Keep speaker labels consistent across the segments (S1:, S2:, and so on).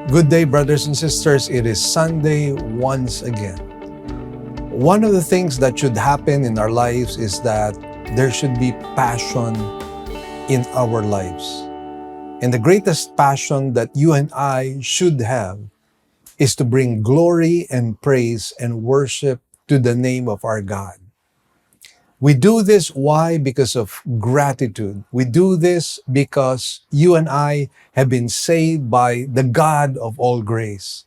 S1: Good day, brothers and sisters. It is Sunday once again. One of the things that should happen in our lives is that there should be passion in our lives. And the greatest passion that you and I should have is to bring glory and praise and worship to the name of our God. We do this, why? Because of gratitude. We do this because you and I have been saved by the God of all grace.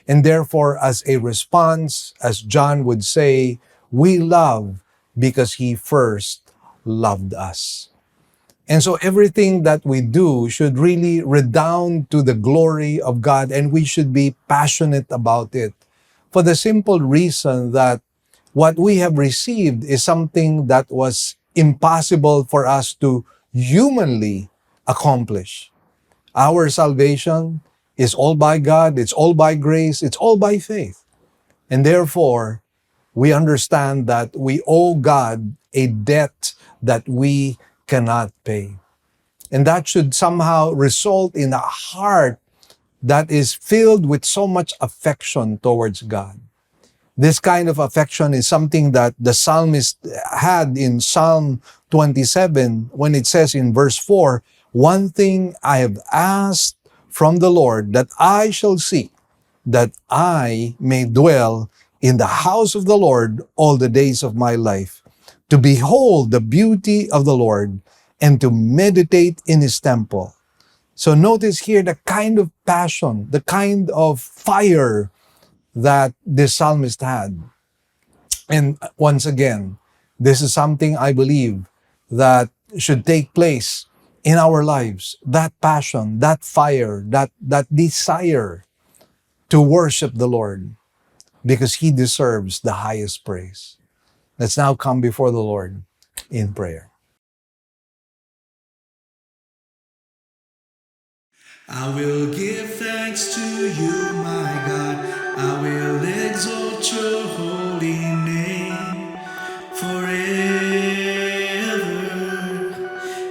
S1: And therefore, as a response, as John would say, we love because He first loved us. And so everything that we do should really redound to the glory of God, and we should be passionate about it for the simple reason that what we have received is something that was impossible for us to humanly accomplish. Our salvation is all by God, it's all by grace, it's all by faith. And therefore, we understand that we owe God a debt that we cannot pay. And that should somehow result in a heart that is filled with so much affection towards God. This kind of affection is something that the psalmist had in Psalm 27 when it says in verse 4, "One thing I have asked from the Lord that I shall seek, that I may dwell in the house of the Lord all the days of my life, to behold the beauty of the Lord and to meditate in His temple." So notice here the kind of passion, the kind of fire that this psalmist had. And once again, this is something I believe that should take place in our lives. That passion, that fire, that desire to worship the Lord because He deserves the highest praise. Let's now come before the Lord in prayer.
S2: I will give thanks to you, my God. I will exalt your holy name forever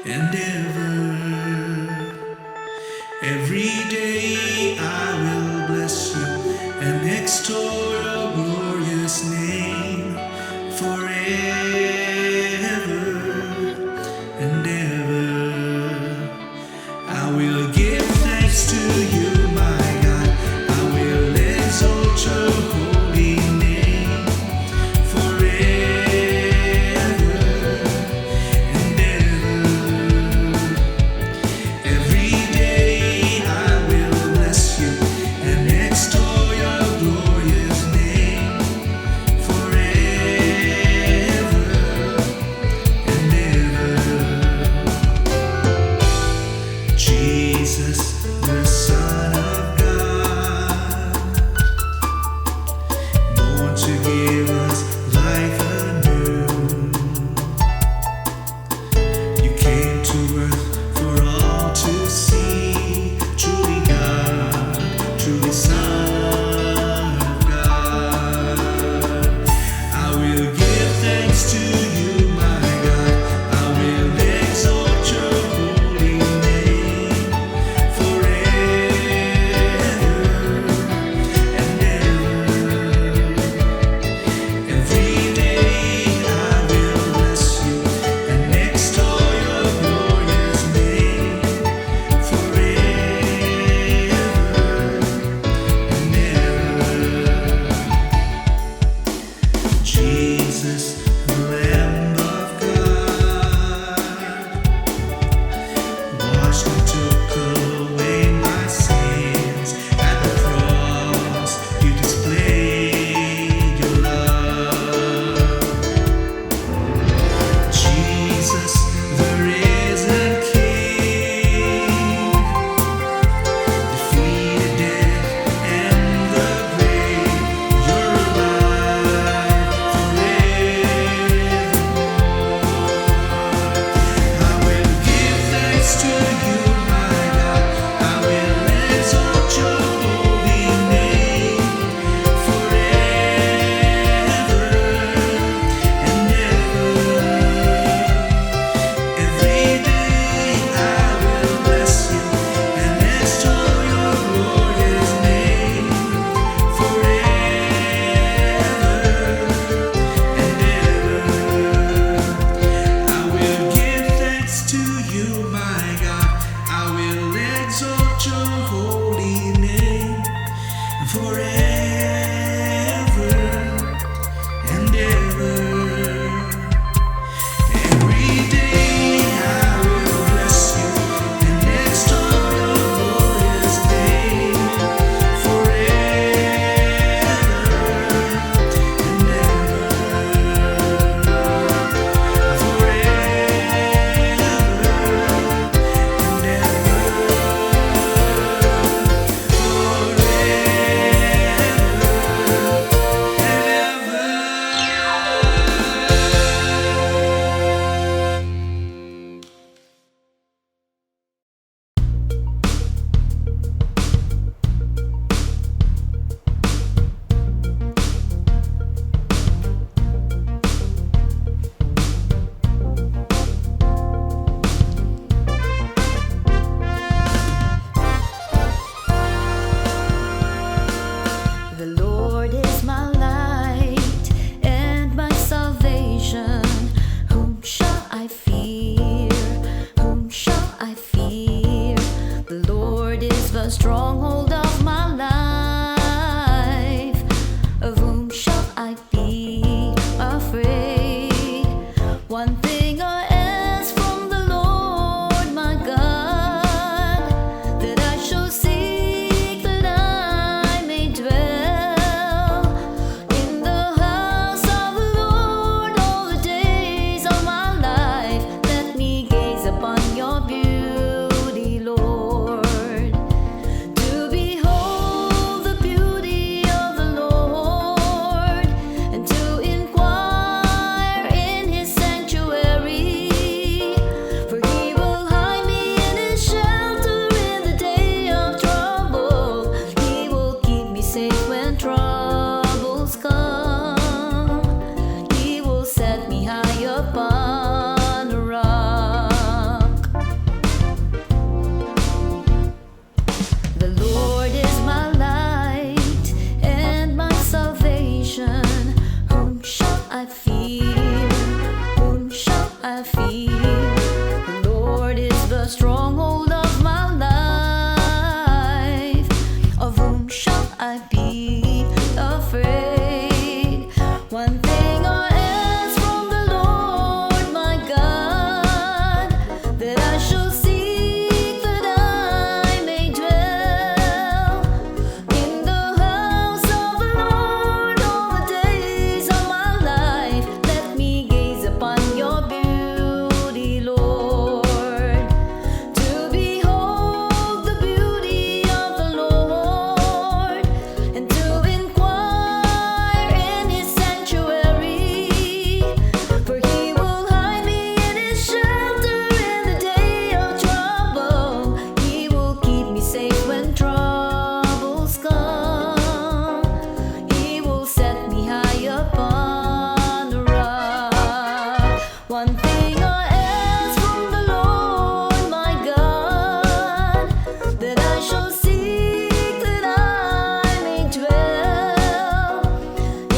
S2: and ever. Every day I will bless you and extol your glorious name forever and ever. I will give thanks to you, my God. I will exalt your holy name
S3: Lord is the stronghold of my life. Of whom shall I be afraid? One thing I ask from the Lord my God, that I shall seek, that I may dwell in the house of the Lord all the days of my life. Let me gaze upon your beauty, Lord, to behold the beauty of the Lord, and to inquire in his sanctuary. For he will hide me in his shelter in the day of trouble. He will keep me safe when troubles come. He will set me high upon a rock. One thing I ask from the Lord my God, that I shall seek, that I may dwell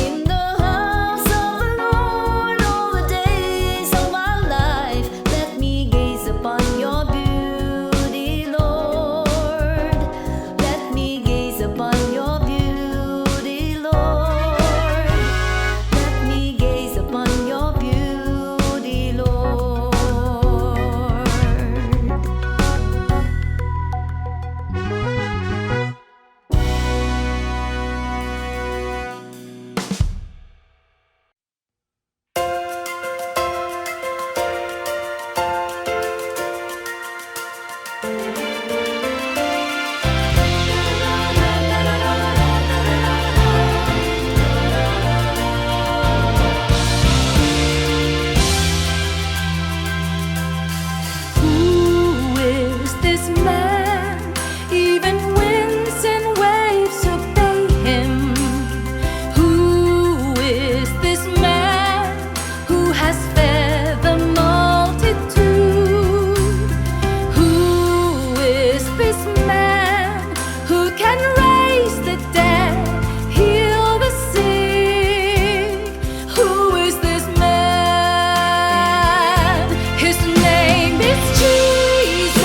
S3: in the house of the Lord all the days of my life. Let me gaze upon your beauty, Lord. Let me gaze upon your beauty, Lord. Let me gaze upon your beauty, Lord. Who is this man? Even winds and waves obey him. Who is this man who has fed the multitude? Who is this man who can raise the dead, heal the sick? Who is this man? His name is Jesus.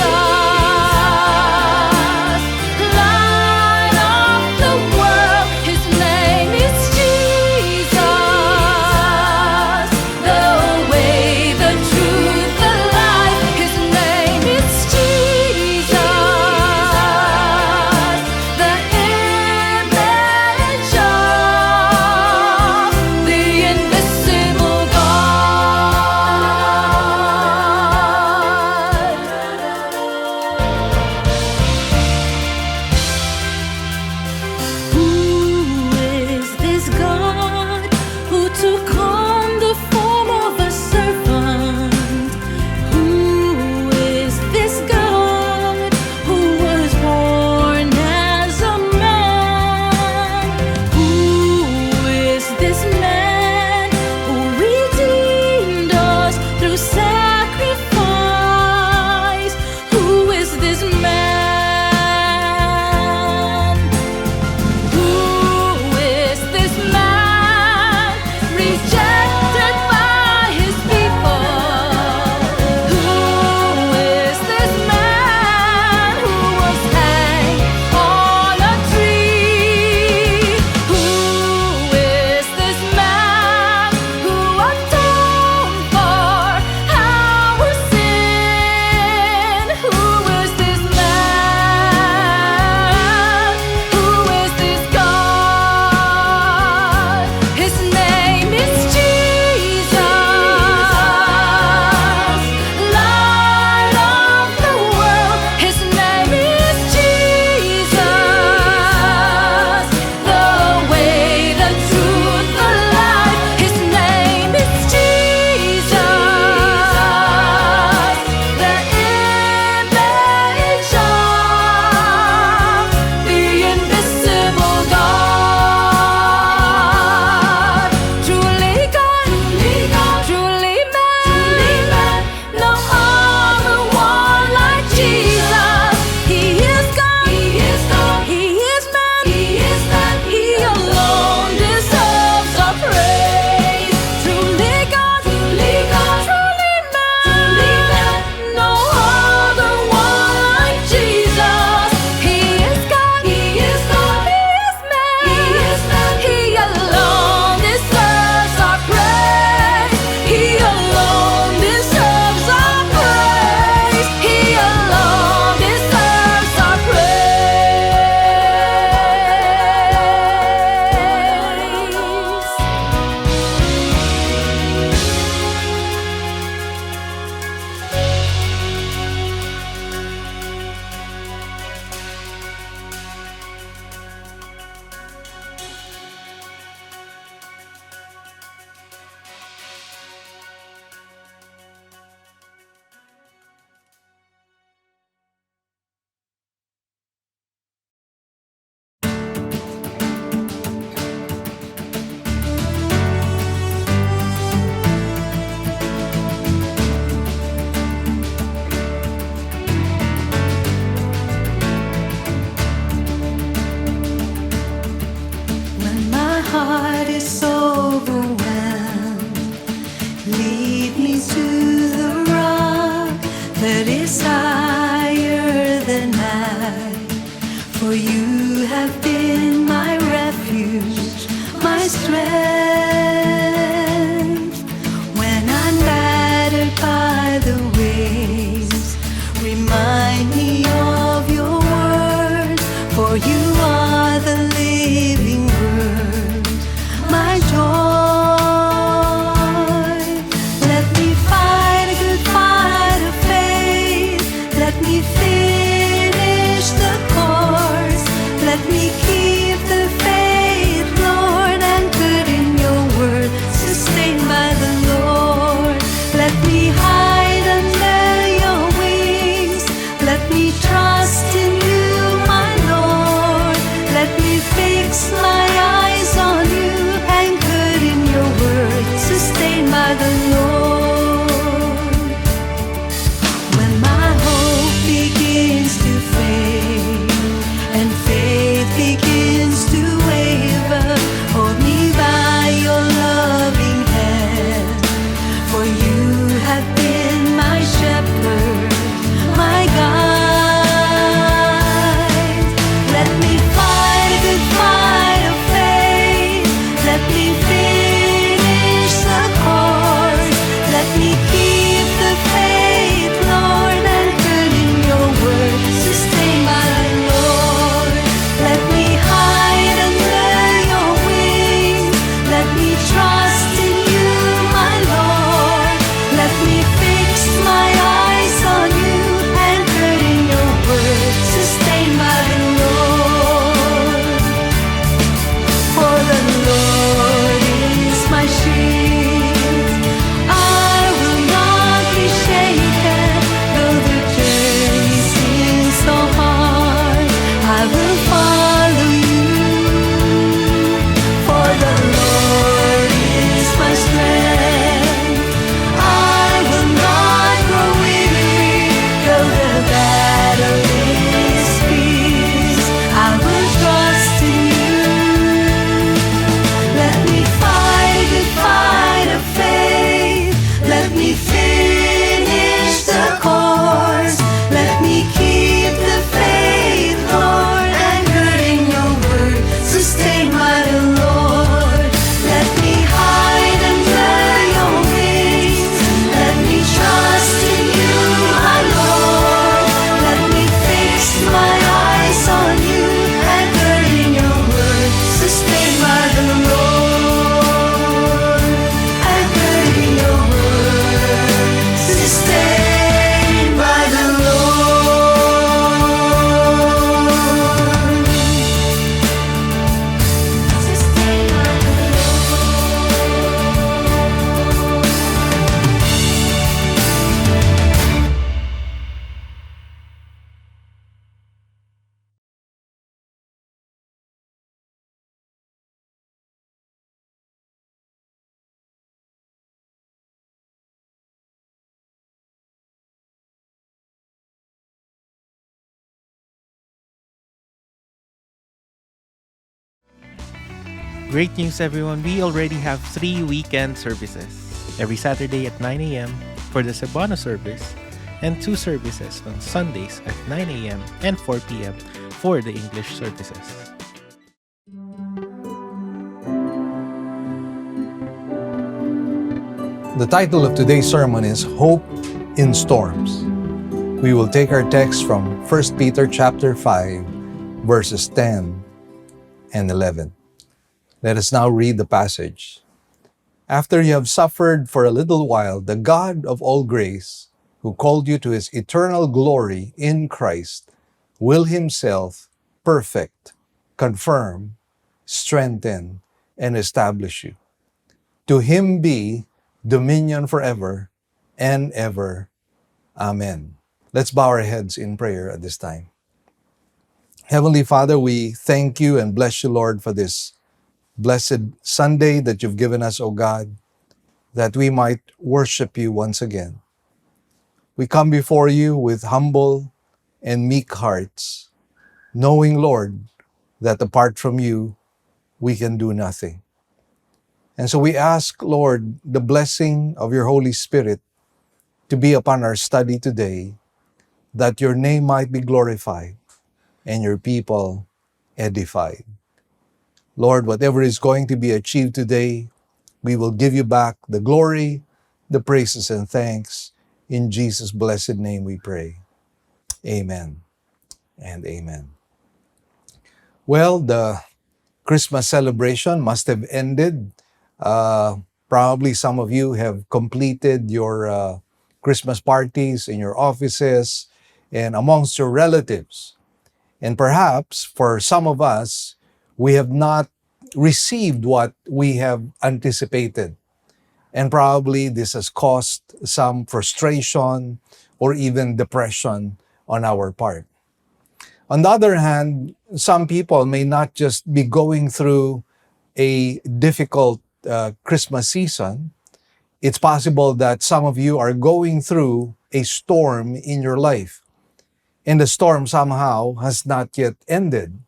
S3: that is higher than I. For you have been my refuge, my strength. When I'm battered by the waves, remind me of your word. For you are the living word, my joy. Let me fight a good fight of faith. Let me finish the course. Let me keep the faith, Lord, anchored in your word, sustained by the Lord. Let me hide under your wings. Let me trust in you, my Lord. Let me fix my eyes on you, anchored in your word, sustained by the Lord. When my hope begins to fade and faith begins to waver, hold me by your loving hand. For you have been my shepherd, my guide. Let me fight a good fight of faith. Let me finish the course. Let me keep the faith, Lord, anchored in your word, sustained by the Lord. Let me hide under your wings. Let me trust in you, my Lord. Let me fix my eyes on you, anchored in your word, sustained by the Lord. For the Lord is my shield. I will not be shaken, though the journey seems so hard. I will follow you. For the Lord is my strength. I will not grow weary, though the battle is fierce. I will trust in you. Let me fight a good fight of faith. Let me finish the course. Let me keep the faith, Lord, anchored in your word, sustained by the Lord. Let me hide under your wings. Let me trust in you, my Lord. Let me fix my eyes on you, anchored in your word, sustained by the Lord. Anchored in your word, sustained by the Lord. Sustained by the
S4: Great news, everyone. We already have 3 weekend services. Every Saturday at 9 a.m. for the Cebuano service, and 2 services on Sundays at 9 a.m. and 4 p.m. for the English services.
S1: The title of today's sermon is Hope in Storms. We will take our text from 1 Peter chapter 5, verses 10 and 11. Let us now read the passage. After you have suffered for a little while, the God of all grace, who called you to his eternal glory in Christ, will himself perfect, confirm, strengthen, and establish you. To him be dominion forever and ever. Amen. Let's bow our heads in prayer at this time. Heavenly Father, we thank you and bless you, Lord, for this blessed Sunday that you've given us, O God, that we might worship you once again. We come before you with humble and meek hearts, knowing, Lord, that apart from you, we can do nothing. And so we ask, Lord, the blessing of your Holy Spirit to be upon our study today, that your name might be glorified and your people edified. Lord, whatever is going to be achieved today, we will give you back the glory, the praises, and thanks. In Jesus' blessed name we pray. Amen and amen. Well, the Christmas celebration must have ended. Probably some of you have completed your Christmas parties in your offices and amongst your relatives. And perhaps for some of us, we have not received what we have anticipated. And probably this has caused some frustration or even depression on our part. On the other hand, some people may not just be going through a difficult Christmas season. It's possible that some of you are going through a storm in your life, and the storm somehow has not yet ended.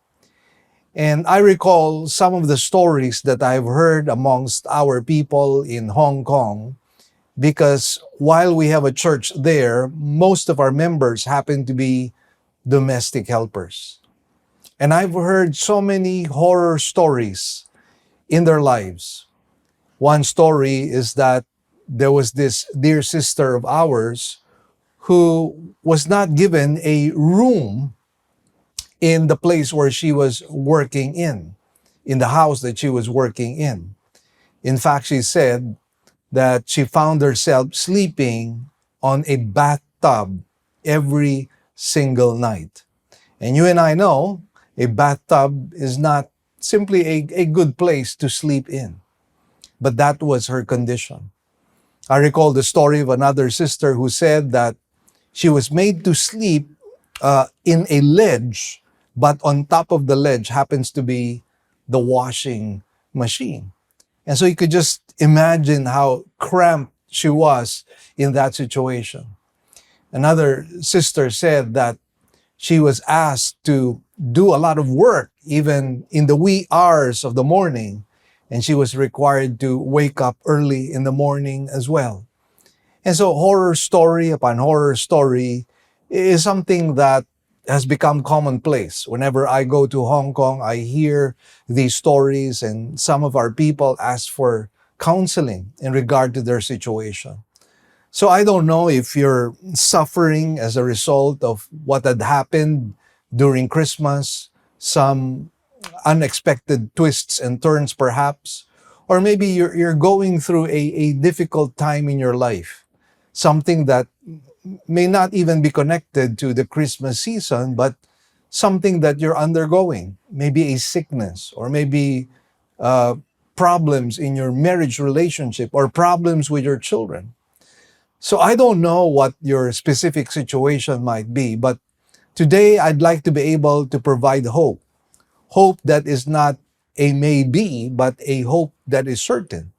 S1: And I recall some of the stories that I've heard amongst our people in Hong Kong, because while we have a church there, most of our members happen to be domestic helpers. And I've heard so many horror stories in their lives. One story is that there was this dear sister of ours who was not given a room in the place where she was working in the house that she was working in. In fact, she said that she found herself sleeping on a bathtub every single night. And you and I know a bathtub is not simply a good place to sleep in. But that was her condition. I recall the story of another sister who said that she was made to sleep in a ledge, but on top of the ledge happens to be the washing machine. And so you could just imagine how cramped she was in that situation. Another sister said that she was asked to do a lot of work, even in the wee hours of the morning, and she was required to wake up early in the morning as well. And so horror story upon horror story is something that has become commonplace. Whenever I go to Hong Kong, I hear these stories, and some of our people ask for counseling in regard to their situation. So I don't know if you're suffering as a result of what had happened during Christmas, some unexpected twists and turns perhaps, or maybe you're going through a difficult time in your life, something that may not even be connected to the Christmas season, but something that you're undergoing, maybe a sickness, or maybe problems in your marriage relationship, or problems with your children. So I don't know what your specific situation might be, but today I'd like to be able to provide hope. Hope that is not a maybe, but a hope that is certain.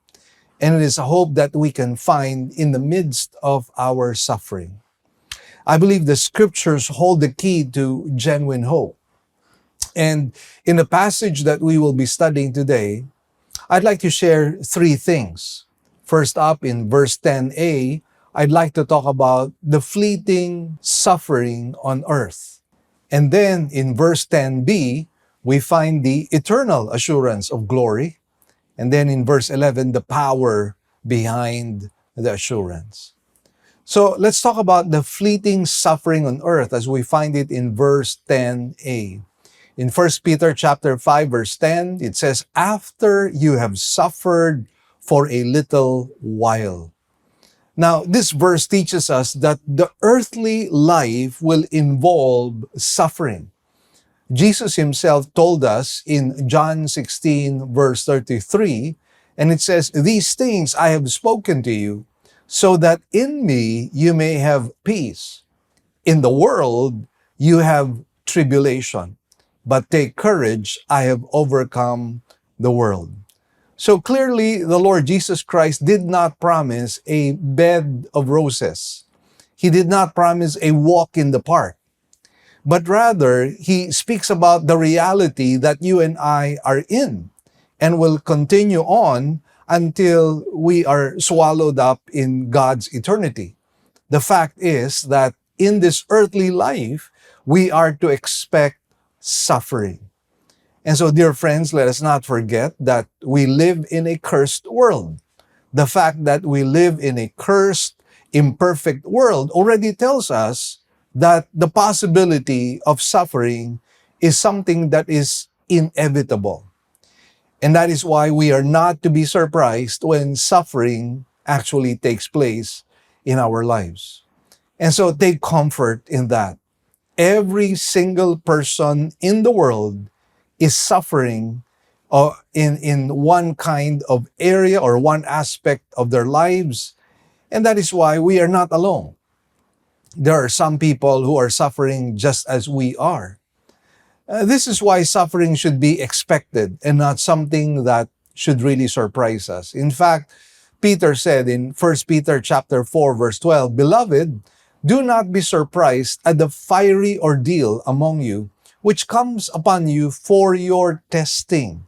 S1: And it is a hope that we can find in the midst of our suffering. I believe the scriptures hold the key to genuine hope. And in the passage that we will be studying today, I'd like to share three things. First up, in verse 10a, I'd like to talk about the fleeting suffering on earth. And then in verse 10b, we find the eternal assurance of glory. And then in verse 11, the power behind the assurance. So let's talk about the fleeting suffering on earth as we find it in verse 10a. In 1 Peter chapter 5, verse 10, it says, "After you have suffered for a little while." Now, this verse teaches us that the earthly life will involve suffering. Jesus himself told us in John 16, verse 33, and it says, "These things I have spoken to you, so that in me you may have peace. In the world you have tribulation, but take courage, I have overcome the world." So clearly, the Lord Jesus Christ did not promise a bed of roses. He did not promise a walk in the park. But rather, he speaks about the reality that you and I are in and will continue on until we are swallowed up in God's eternity. The fact is that in this earthly life, we are to expect suffering. And so, dear friends, let us not forget that we live in a cursed world. The fact that we live in a cursed, imperfect world already tells us that the possibility of suffering is something that is inevitable. And that is why we are not to be surprised when suffering actually takes place in our lives. And so take comfort in that. Every single person in the world is suffering in one kind of area or one aspect of their lives. And that is why we are not alone. There are some people who are suffering just as we are. This is why suffering should be expected and not something that should really surprise us. In fact, Peter said in 1 Peter chapter 4 verse 12, "Beloved, do not be surprised at the fiery ordeal among you, which comes upon you for your testing,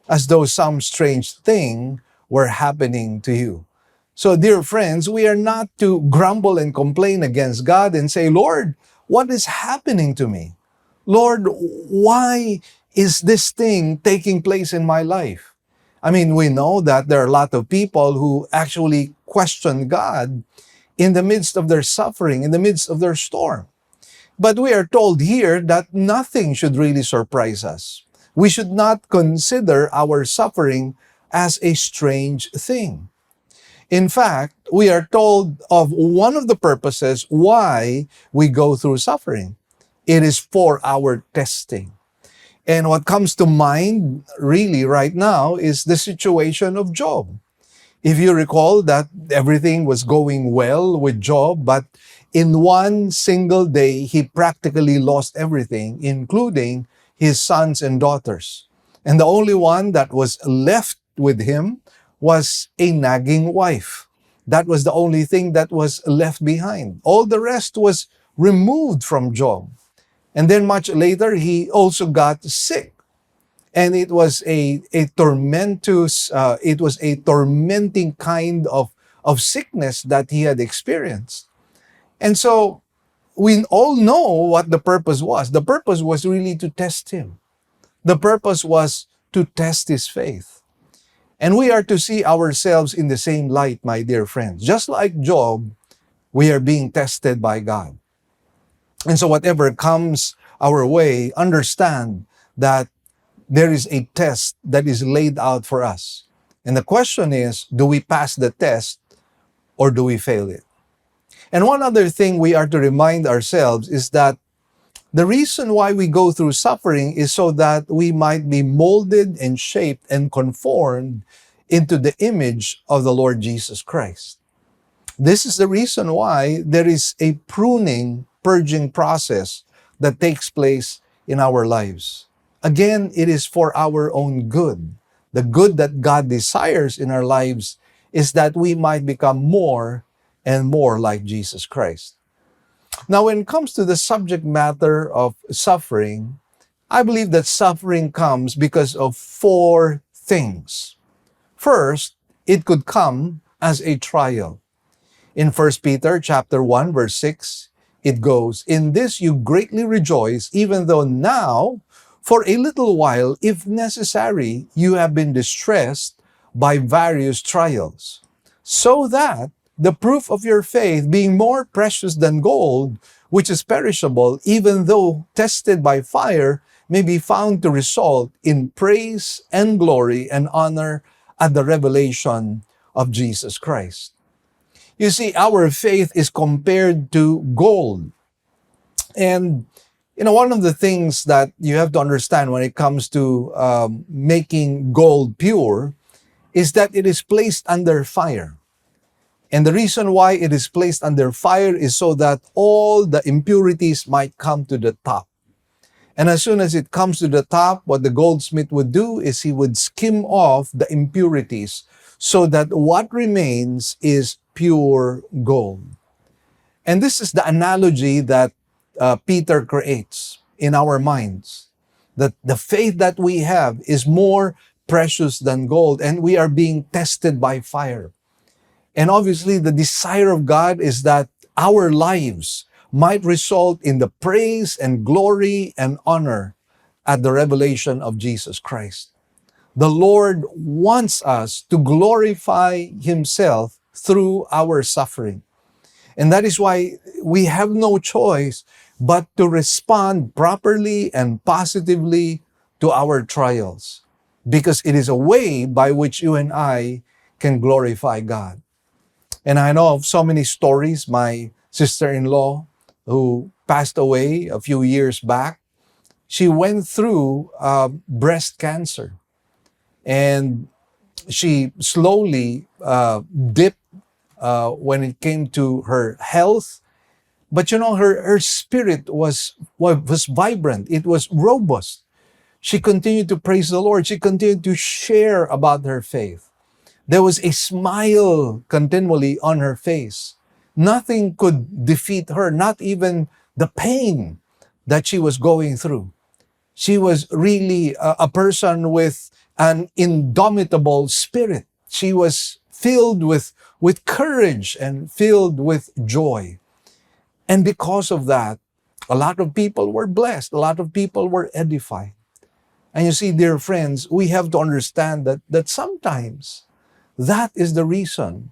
S1: as though some strange thing were happening to you." So, dear friends, we are not to grumble and complain against God and say, "Lord, what is happening to me? Lord, why is this thing taking place in my life?" I mean, we know that there are a lot of people who actually question God in the midst of their suffering, in the midst of their storm. But we are told here that nothing should really surprise us. We should not consider our suffering as a strange thing. In fact, we are told of one of the purposes why we go through suffering. It is for our testing. And what comes to mind really right now is the situation of Job. If you recall that everything was going well with Job, but in one single day, he practically lost everything, including his sons and daughters. And the only one that was left with him was a nagging wife. That was the only thing that was left behind. All the rest was removed from Job. And then much later, he also got sick. And it was a tormenting kind of sickness that he had experienced. And so we all know what the purpose was. The purpose was really to test him. The purpose was to test his faith. And we are to see ourselves in the same light, my dear friends. Just like Job, we are being tested by God. And so whatever comes our way, understand that there is a test that is laid out for us. And the question is, do we pass the test or do we fail it? And one other thing we are to remind ourselves is that the reason why we go through suffering is so that we might be molded and shaped and conformed into the image of the Lord Jesus Christ. This is the reason why there is a pruning, purging process that takes place in our lives. Again, it is for our own good. The good that God desires in our lives is that we might become more and more like Jesus Christ. Now, when it comes to the subject matter of suffering, I believe that suffering comes because of four things. First, it could come as a trial. In 1 Peter chapter 1, verse 6, it goes, "In this you greatly rejoice, even though now, for a little while, if necessary, you have been distressed by various trials, so that the proof of your faith, being more precious than gold, which is perishable, even though tested by fire, may be found to result in praise and glory and honor at the revelation of Jesus Christ." You see, our faith is compared to gold. And, one of the things that you have to understand when it comes to making gold pure is that it is placed under fire. And the reason why it is placed under fire is so that all the impurities might come to the top. And as soon as it comes to the top, what the goldsmith would do is he would skim off the impurities so that what remains is pure gold. And this is the analogy that Peter creates in our minds, that the faith that we have is more precious than gold, and we are being tested by fire. And obviously, the desire of God is that our lives might result in the praise and glory and honor at the revelation of Jesus Christ. The Lord wants us to glorify Himself through our suffering. And that is why we have no choice but to respond properly and positively to our trials, because it is a way by which you and I can glorify God. And I know of so many stories. My sister-in-law, who passed away a few years back, she went through breast cancer. And she slowly dipped when it came to her health. But you know, her spirit was vibrant. It was robust. She continued to praise the Lord. She continued to share about her faith. There was a smile continually on her face. Nothing could defeat her, not even the pain that she was going through. She was really a person with an indomitable spirit. She was filled with courage and filled with joy. And because of that, a lot of people were blessed. A lot of people were edified. And you see, dear friends, we have to understand that sometimes that is the reason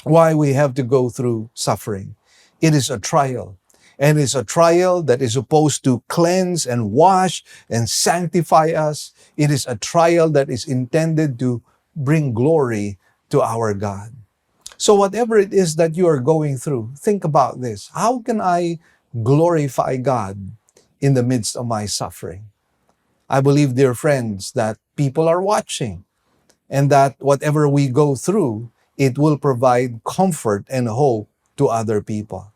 S1: why we have to go through suffering. It is a trial. And it's a trial that is supposed to cleanse and wash and sanctify us. It is a trial that is intended to bring glory to our God. So whatever it is that you are going through, think about this. How can I glorify God in the midst of my suffering? I believe, dear friends, that people are watching, and that whatever we go through, it will provide comfort and hope to other people.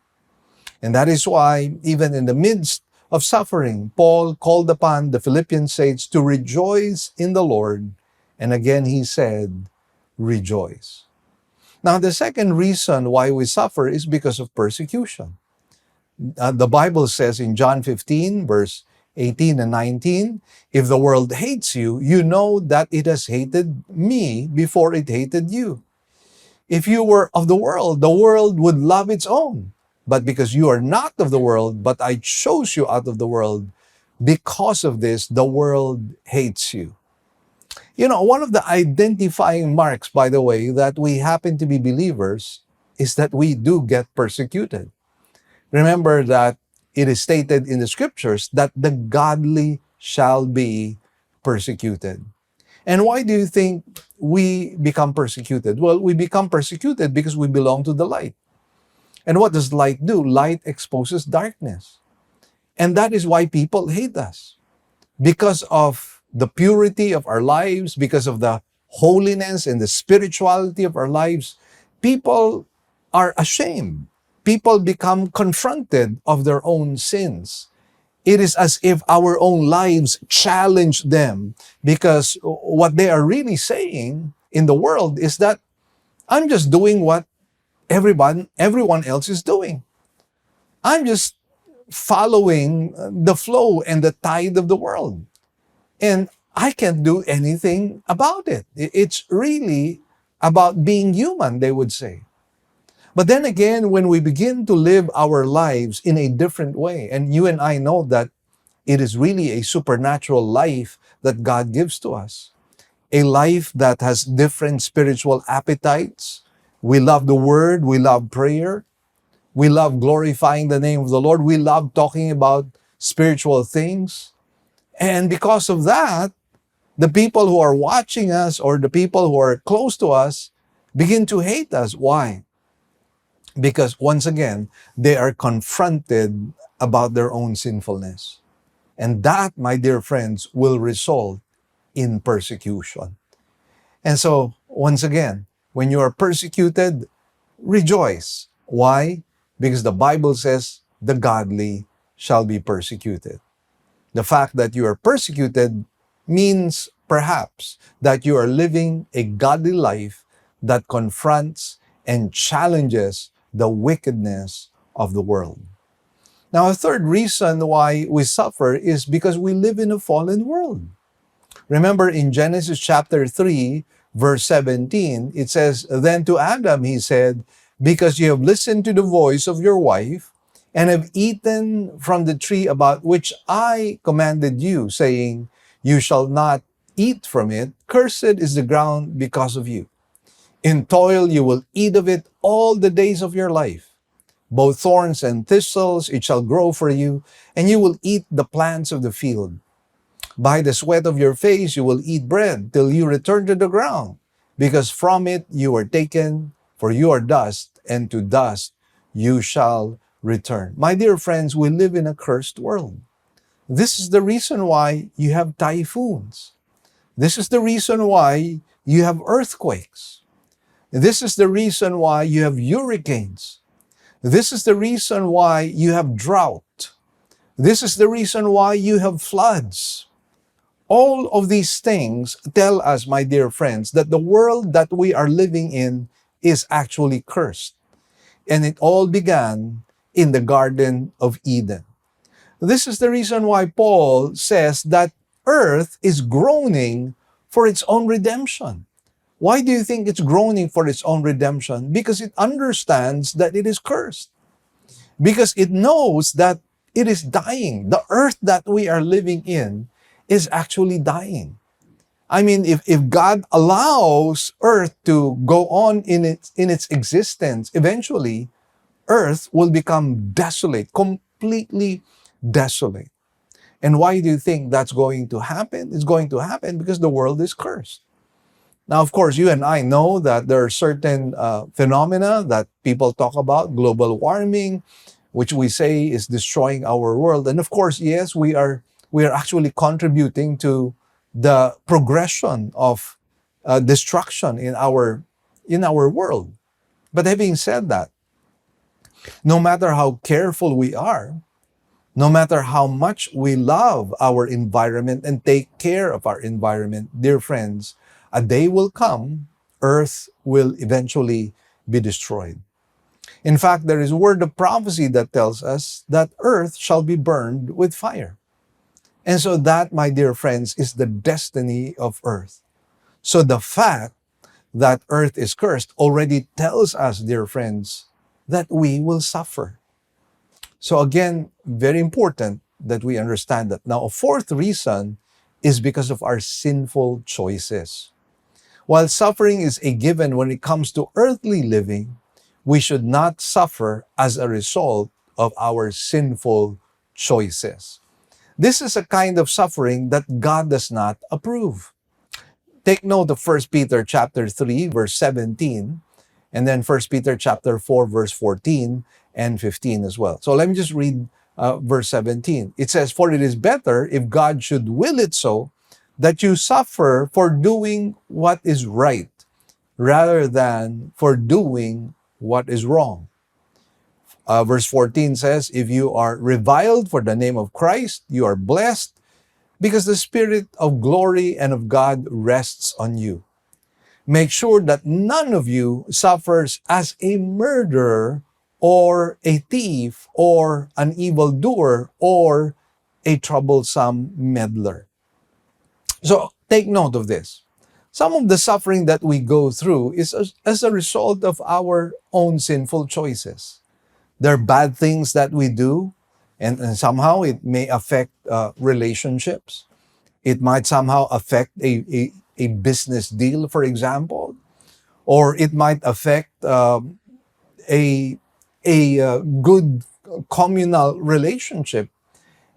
S1: And that is why, even in the midst of suffering, Paul called upon the Philippian saints to rejoice in the Lord. And again, he said, rejoice. Now, the second reason why we suffer is because of persecution. The Bible says in John 15, verse 18 and 19, if the world hates you, you know that it has hated me before it hated you. If you were of the world would love its own. But because you are not of the world, but I chose you out of the world, because of this, the world hates you. You know, one of the identifying marks, by the way, that we happen to be believers is that we do get persecuted. Remember that it is stated in the scriptures that the godly shall be persecuted. And why do you think we become persecuted? Well, we become persecuted because we belong to the light. And what does light do? Light exposes darkness. And that is why people hate us. Because of the purity of our lives, because of the holiness and the spirituality of our lives, people are ashamed. People become confronted of their own sins. It is as if our own lives challenge them, because what they are really saying in the world is that I'm just doing what everyone else is doing. I'm just following the flow and the tide of the world. And I can't do anything about it. It's really about being human, they would say. But then again, when we begin to live our lives in a different way, and you and I know that it is really a supernatural life that God gives to us, a life that has different spiritual appetites. We love the Word, we love prayer, we love glorifying the name of the Lord, we love talking about spiritual things. And because of that, the people who are watching us or the people who are close to us begin to hate us. Why? Because once again, they are confronted about their own sinfulness. And that, my dear friends, will result in persecution. And so, once again, when you are persecuted, rejoice. Why? Because the Bible says, the godly shall be persecuted. The fact that you are persecuted means perhaps that you are living a godly life that confronts and challenges the wickedness of the world. Now, a third reason why we suffer is because we live in a fallen world. Remember in Genesis chapter 3, verse 17, it says, then to Adam he said, because you have listened to the voice of your wife and have eaten from the tree about which I commanded you, saying, you shall not eat from it. Cursed is the ground because of you. In toil you will eat of it all the days of your life. Both thorns and thistles it shall grow for you, and you will eat the plants of the field. By the sweat of your face you will eat bread till you return to the ground, because from it you were taken, for you are dust, and to dust you shall return. My dear friends, we live in a cursed world. This is the reason why you have typhoons. This is the reason why you have earthquakes. This is the reason why you have hurricanes. This is the reason why you have drought. This is the reason why you have floods. All of these things tell us, my dear friends, that the world that we are living in is actually cursed. And it all began in the Garden of Eden. This is the reason why Paul says that earth is groaning for its own redemption. Why do you think it's groaning for its own redemption? Because it understands that it is cursed. Because it knows that it is dying. The earth that we are living in is actually dying. I mean, if God allows earth to go on in its existence, eventually earth will become desolate, completely desolate. And why do you think that's going to happen? It's going to happen because the world is cursed. Now, of course, you and I know that there are certain phenomena that people talk about, global warming, which we say is destroying our world. And of course, yes, we are actually contributing to the progression of destruction in our world. But having said that, no matter how careful we are, no matter how much we love our environment and take care of our environment, dear friends, a day will come, earth will eventually be destroyed. In fact, there is a word of prophecy that tells us that earth shall be burned with fire. And so that, my dear friends, is the destiny of earth. So the fact that earth is cursed already tells us, dear friends, that we will suffer. So again, very important that we understand that. Now, a fourth reason is because of our sinful choices. While suffering is a given when it comes to earthly living, we should not suffer as a result of our sinful choices. This is a kind of suffering that God does not approve. Take note of 1 Peter chapter 3, verse 17, and then 1 Peter chapter 4, verse 14 and 15 as well. So let me just read verse 17. It says, for it is better if God should will it so that you suffer for doing what is right rather than for doing what is wrong. Verse 14 says, if you are reviled for the name of Christ, you are blessed because the Spirit of glory and of God rests on you. Make sure that none of you suffers as a murderer or a thief or an evildoer or a troublesome meddler. So take note of this. Some of the suffering that we go through is as a result of our own sinful choices. There are bad things that we do, and somehow it may affect relationships. It might somehow affect a business deal, for example, or it might affect a good communal relationship.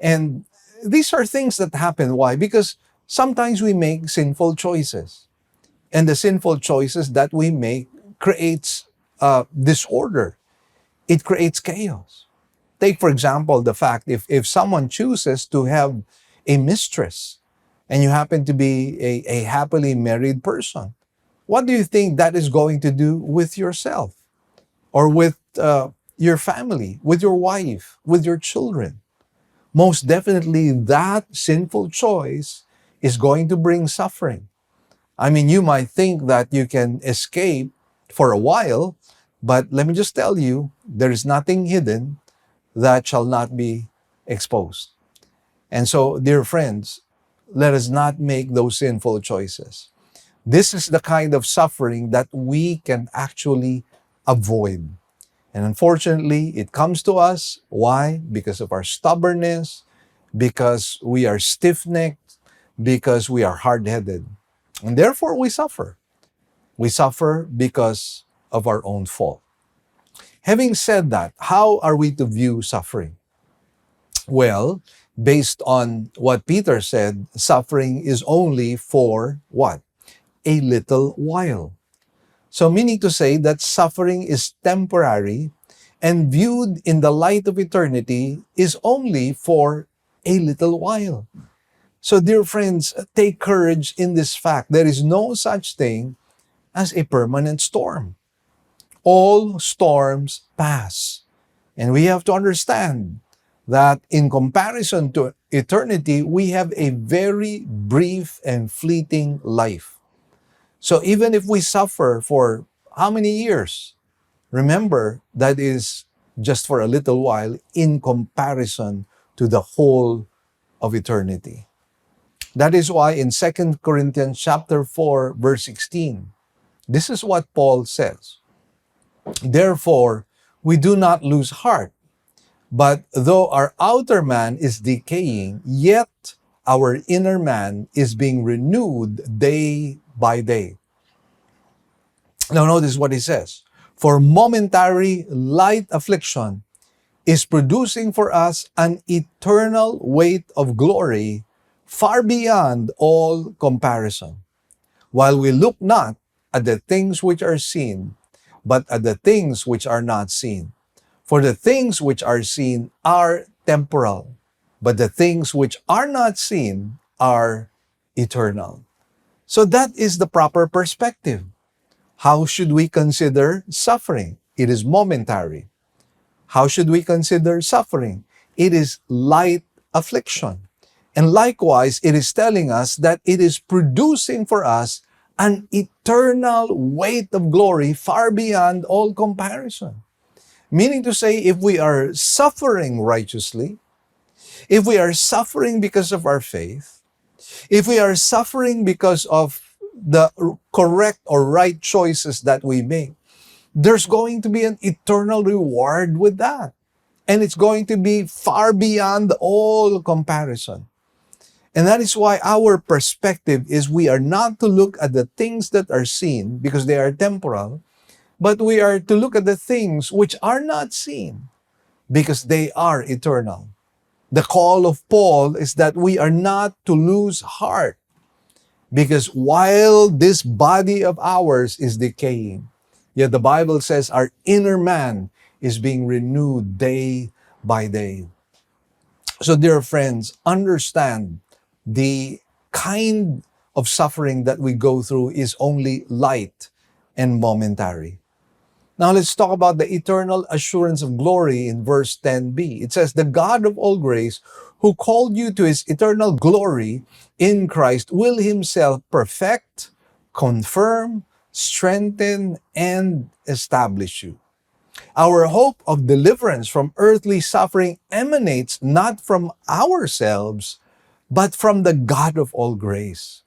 S1: And these are things that happen. Why? Because sometimes we make sinful choices. And the sinful choices that we make creates disorder. It creates chaos. Take, for example, the fact if someone chooses to have a mistress and you happen to be a happily married person, what do you think that is going to do with yourself or with your family, with your wife, with your children? Most definitely, that sinful choice is going to bring suffering. I mean, you might think that you can escape for a while, but let me just tell you, there is nothing hidden that shall not be exposed. And so, dear friends, let us not make those sinful choices. This is the kind of suffering that we can actually avoid. And unfortunately, it comes to us. Why? Because of our stubbornness, because we are stiff-necked, because we are hard-headed. And therefore, we suffer. We suffer because of our own fault. Having said that, how are we to view suffering? Well, based on what Peter said, suffering is only for what? A little while. So meaning to say that suffering is temporary and viewed in the light of eternity is only for a little while. So dear friends, take courage in this fact. There is no such thing as a permanent storm. All storms pass. And we have to understand that in comparison to eternity, we have a very brief and fleeting life. So even if we suffer for how many years, remember that is just for a little while in comparison to the whole of eternity. That is why in 2 Corinthians chapter 4, verse 16, this is what Paul says. Therefore, we do not lose heart, but though our outer man is decaying, yet our inner man is being renewed day by day. Now notice what he says. For momentary light affliction is producing for us an eternal weight of glory far beyond all comparison. While we look not at the things which are seen, but at the things which are not seen. For the things which are seen are temporal, but the things which are not seen are eternal. So that is the proper perspective. How should we consider suffering? It is momentary. How should we consider suffering? It is light affliction. And likewise, it is telling us that it is producing for us an eternal weight of glory far beyond all comparison. Meaning to say, if we are suffering righteously, if we are suffering because of our faith, if we are suffering because of the correct or right choices that we make, there's going to be an eternal reward with that. And it's going to be far beyond all comparison. And that is why our perspective is we are not to look at the things that are seen because they are temporal, but we are to look at the things which are not seen because they are eternal. The call of Paul is that we are not to lose heart because while this body of ours is decaying, yet the Bible says our inner man is being renewed day by day. So dear friends, understand the kind of suffering that we go through is only light and momentary. Now let's talk about the eternal assurance of glory in verse 10b. It says, the God of all grace, who called you to his eternal glory in Christ, will himself perfect, confirm, strengthen, and establish you. Our hope of deliverance from earthly suffering emanates not from ourselves, but from the God of all grace.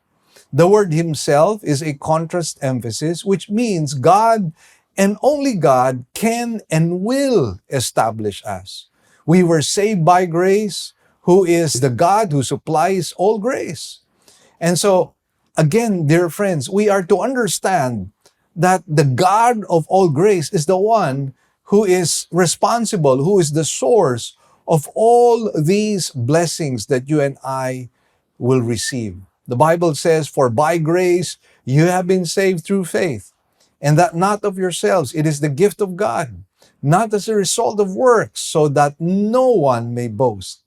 S1: The word himself is a contrast emphasis, which means God and only God can and will establish us. We were saved by grace, who is the God who supplies all grace. And so, again, dear friends, we are to understand that the God of all grace is the one who is responsible, who is the source of all these blessings that you and I will receive. The Bible says, for by grace you have been saved through faith, and that not of yourselves. It is the gift of God, not as a result of works, so that no one may boast.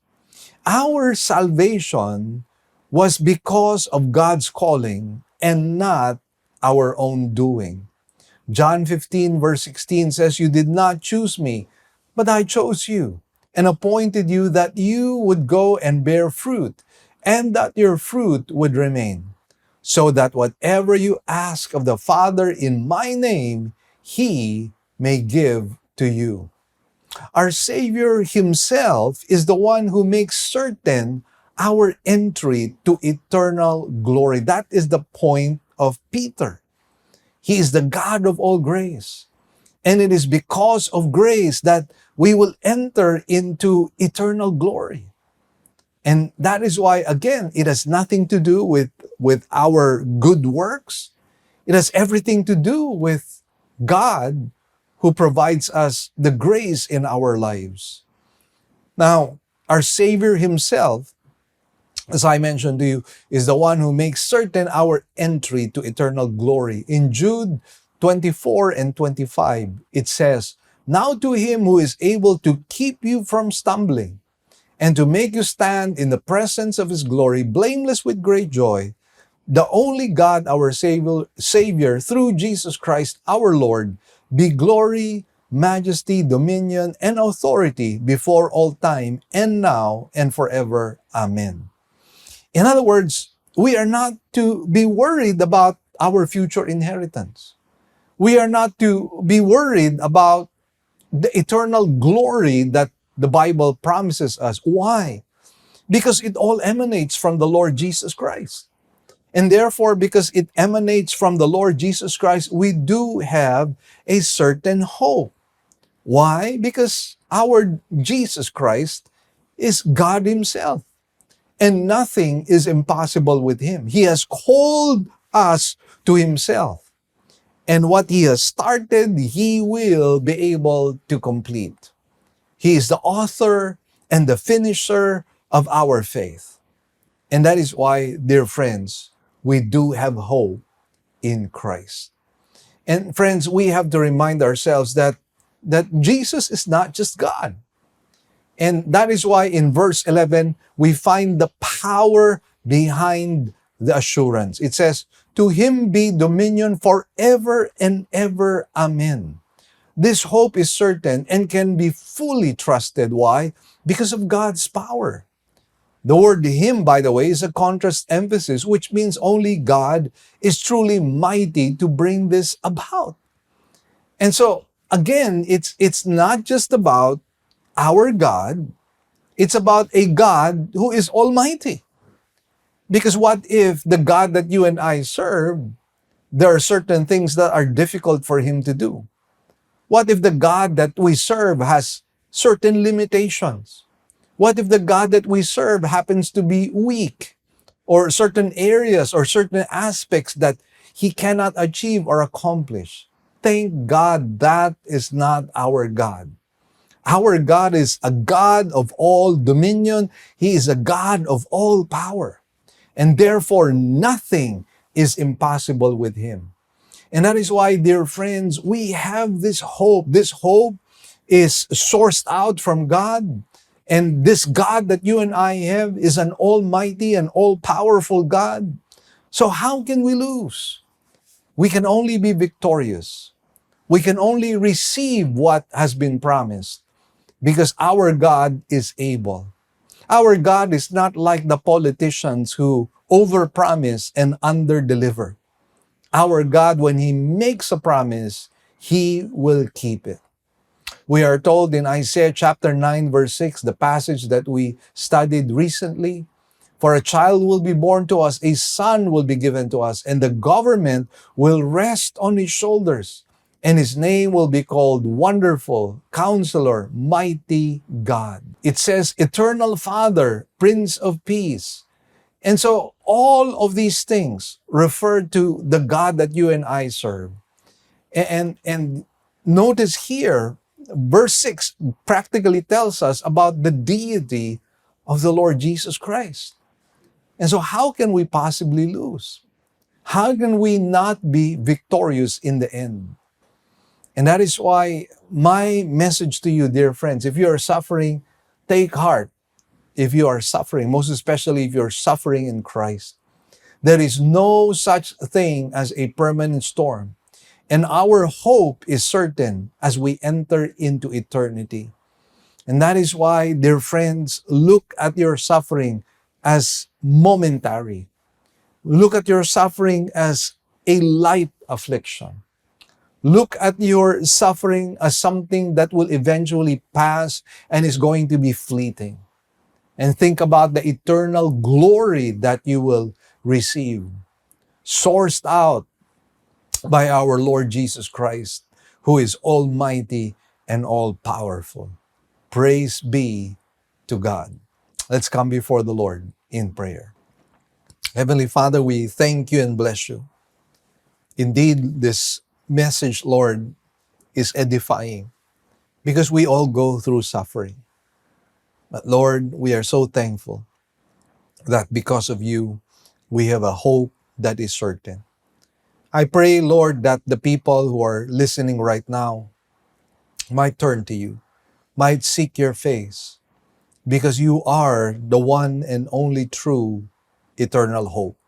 S1: Our salvation was because of God's calling and not our own doing. John 15 verse 16 says, you did not choose me, but I chose you and appointed you that you would go and bear fruit, and that your fruit would remain, so that whatever you ask of the Father in my name, he may give to you. Our Savior himself is the one who makes certain our entry to eternal glory. That is the point of Peter. He is the God of all grace. And it is because of grace that we will enter into eternal glory. And that is why, again, it has nothing to do with our good works. It has everything to do with God who provides us the grace in our lives. Now, our Savior Himself, as I mentioned to you, is the one who makes certain our entry to eternal glory. In Jude 24 and 25, it says, "Now to Him who is able to keep you from stumbling and to make you stand in the presence of His glory, blameless with great joy, the only God, our Savior, through Jesus Christ our Lord, be glory, majesty, dominion, and authority before all time, and now, and forever. Amen." In other words, we are not to be worried about our future inheritance. We are not to be worried about the eternal glory that the Bible promises us. Why? Because it all emanates from the Lord Jesus Christ. And therefore, because it emanates from the Lord Jesus Christ, we do have a certain hope. Why? Because our Jesus Christ is God Himself. And nothing is impossible with Him. He has called us to Himself. And what He has started, He will be able to complete. He is the author and the finisher of our faith. And that is why, dear friends, we do have hope in Christ. And friends, we have to remind ourselves that Jesus is not just God. And that is why in verse 11, we find the power behind the assurance. It says, "To Him be dominion forever and ever. Amen." This hope is certain and can be fully trusted. Why? Because of God's power. The word "Him," by the way, is a contrast emphasis, which means only God is truly mighty to bring this about. And so, again, it's not just about our God, it's about a God who is almighty. Because what if the God that you and I serve, there are certain things that are difficult for Him to do? What if the God that we serve has certain limitations? What if the God that we serve happens to be weak, or certain areas or certain aspects that He cannot achieve or accomplish? Thank God that is not our God. Our God is a God of all dominion. He is a God of all power. And therefore, nothing is impossible with Him. And that is why, dear friends, we have this hope. This hope is sourced out from God. And this God that you and I have is an almighty and all-powerful God. So how can we lose? We can only be victorious. We can only receive what has been promised because our God is able. Our God is not like the politicians who overpromise and underdeliver. Our God, when He makes a promise, He will keep it. We are told in Isaiah chapter 9, verse 6, the passage that we studied recently, "For a child will be born to us, a son will be given to us, and the government will rest on His shoulders, and His name will be called Wonderful, Counselor, Mighty God." It says, Eternal Father, Prince of Peace. And so all of these things refer to the God that you and I serve. And notice here, verse 6 practically tells us about the deity of the Lord Jesus Christ. And so how can we possibly lose? How can we not be victorious in the end? And that is why my message to you, dear friends, if you are suffering, take heart. If you are suffering, most especially if you're suffering in Christ, there is no such thing as a permanent storm. And our hope is certain as we enter into eternity. And that is why, dear friends, look at your suffering as momentary. Look at your suffering as a light affliction. Look at your suffering as something that will eventually pass and is going to be fleeting. And think about the eternal glory that you will receive, sourced out by our Lord Jesus Christ, who is almighty and all-powerful. Praise be to God. Let's come before the Lord in prayer. Heavenly Father, we thank you and bless you. Indeed, this message, Lord, is edifying because we all go through suffering. But Lord, we are so thankful that because of you, we have a hope that is certain. I pray, Lord, that the people who are listening right now might turn to you, might seek your face, because you are the one and only true eternal hope.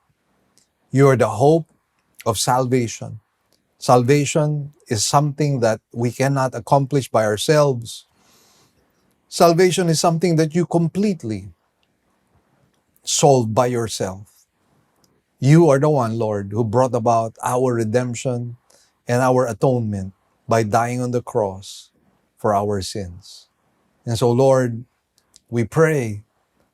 S1: You are the hope of salvation. Salvation is something that we cannot accomplish by ourselves. Salvation is something that you completely solved by yourself. You are the one, Lord, who brought about our redemption and our atonement by dying on the cross for our sins. And so, Lord, we pray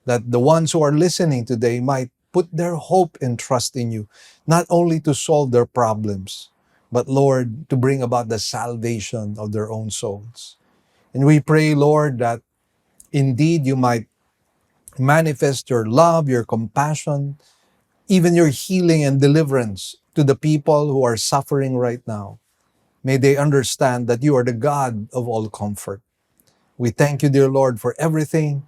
S1: that the ones who are listening today might put their hope and trust in you, not only to solve their problems, but, Lord, to bring about the salvation of their own souls. And we pray, Lord, that indeed you might manifest your love, your compassion, even your healing and deliverance to the people who are suffering right now. May they understand that you are the God of all comfort. We thank you, dear Lord, for everything.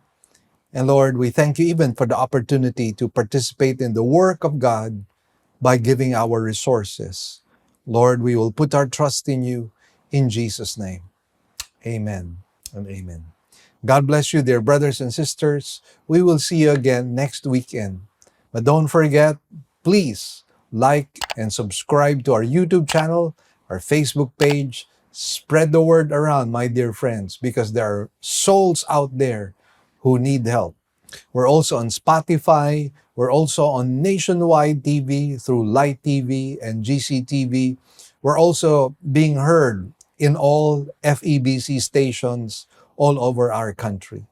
S1: And Lord, we thank you even for the opportunity to participate in the work of God by giving our resources. Lord, we will put our trust in you in Jesus' name. Amen and amen. God bless you, dear brothers and sisters. We will see you again next weekend. But don't forget, please like and subscribe to our YouTube channel, our Facebook page. Spread the word around, my dear friends, because there are souls out there who need help. We're also on Spotify. We're also on nationwide TV through Light TV and GCTV. We're also being heard in all FEBC stations all over our country.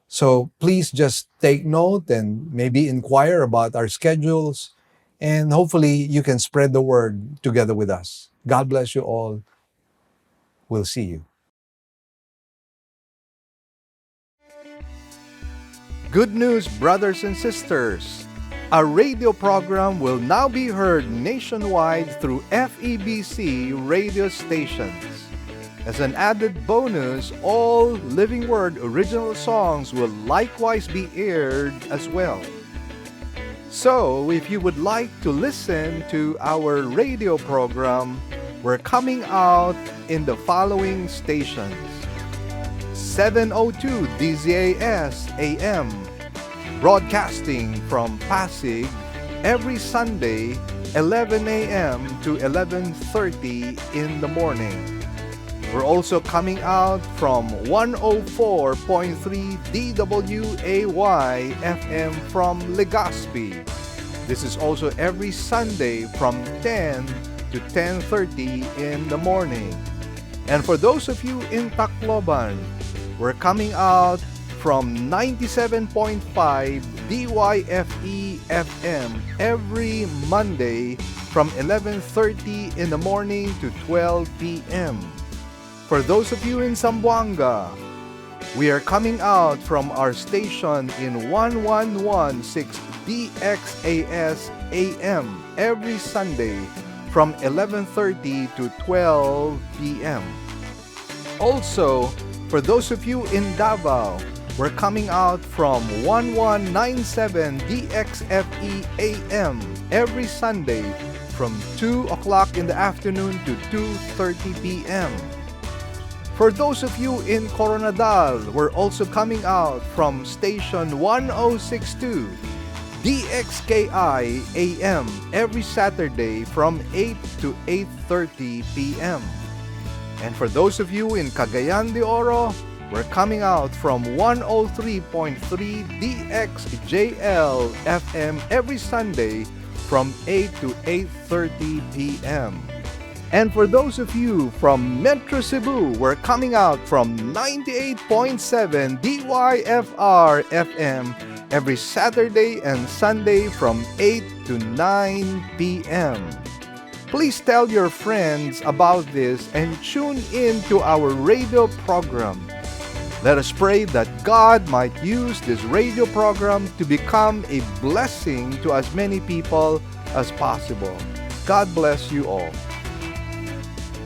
S1: So please just take note and maybe inquire about our schedules, and hopefully you can spread the word together with us. God bless you all. We'll see you. Good news, brothers and sisters. Our radio program will now be heard nationwide through FEBC radio stations. As an added bonus, all Living Word original songs will likewise be aired as well. So, if you would like to listen to our radio program, we're coming out in the following stations. 702 DZAS AM, broadcasting from Pasig every Sunday, 11 a.m. to 11:30 in the morning. We're also coming out from 104.3 DWAY FM from Legazpi. This is also every Sunday from 10 to 10:30 in the morning. And for those of you in Tacloban, we're coming out from 97.5 DYFE FM every Monday from 11:30 in the morning to 12 p.m. For those of you in Zamboanga, we are coming out from our station in 1116 DXAS AM every Sunday from 11:30 to 12 p.m. Also, for those of you in Davao, we're coming out from 1197 DXFE AM every Sunday from 2 o'clock in the afternoon to 2:30 p.m. For those of you in Coronadal, we're also coming out from station 1062 DXKI AM every Saturday from 8 to 8:30 p.m. And for those of you in Cagayan de Oro, we're coming out from 103.3 DXJL FM every Sunday from 8 to 8:30 p.m. And for those of you from Metro Cebu, we're coming out from 98.7 DYFR FM every Saturday and Sunday from 8 to 9 p.m.
S5: Please tell your friends about this and tune in to our radio program. Let us pray that God might use this radio program to become a blessing to as many people as possible. God bless you all.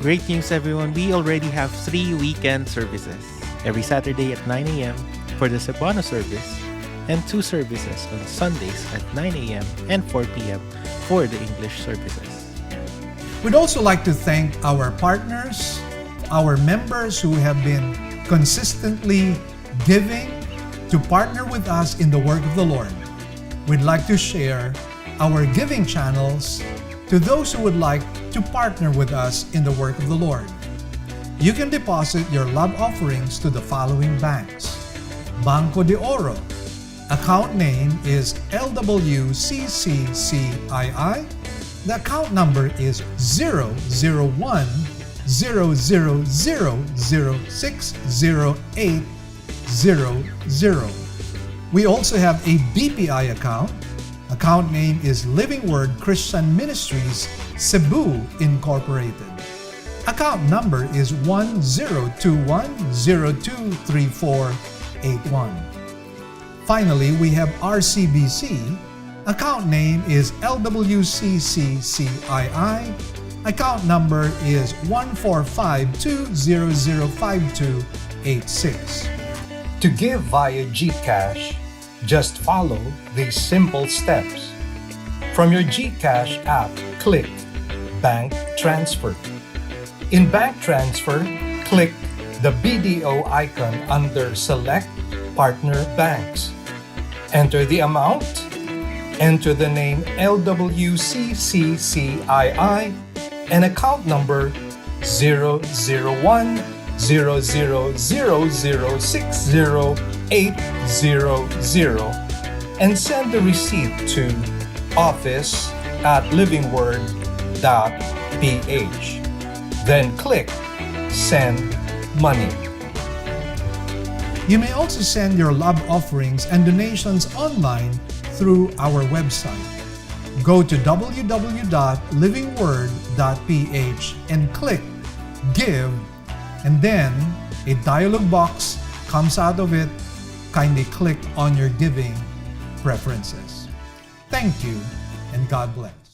S4: Great news, everyone. We already have 3 weekend services. Every Saturday at 9 a.m. for the Cebuano service and 2 services on Sundays at 9 a.m. and 4 p.m. for the English services.
S1: We'd also like to thank our partners, our members who have been consistently giving to partner with us in the work of the Lord. We'd like to share our giving channels to those who would like to partner with us in the work of the Lord. You can deposit your love offerings to the following banks. Banco de Oro. Account name is LWCCCII. The account number is 001-000-60800. We also have a BPI account. Account name is Living Word Christian Ministries, Cebu Incorporated. Account number is 1021023481. Finally, we have RCBC. Account name is LWCCCII. Account number is 14520052886. To give via GCash, just follow these simple steps. From your GCash app, click Bank Transfer. In Bank Transfer, click the BDO icon under Select Partner Banks. Enter the amount. Enter the name LWCCCII and account number 001-000-60800 and send the receipt to office@livingword.ph. Then click Send Money. You may also send your love offerings and donations online through our website. Go to www.livingword.ph and click Give, and then a dialog box comes out of it. Kindly click on your giving preferences. Thank you, and God bless.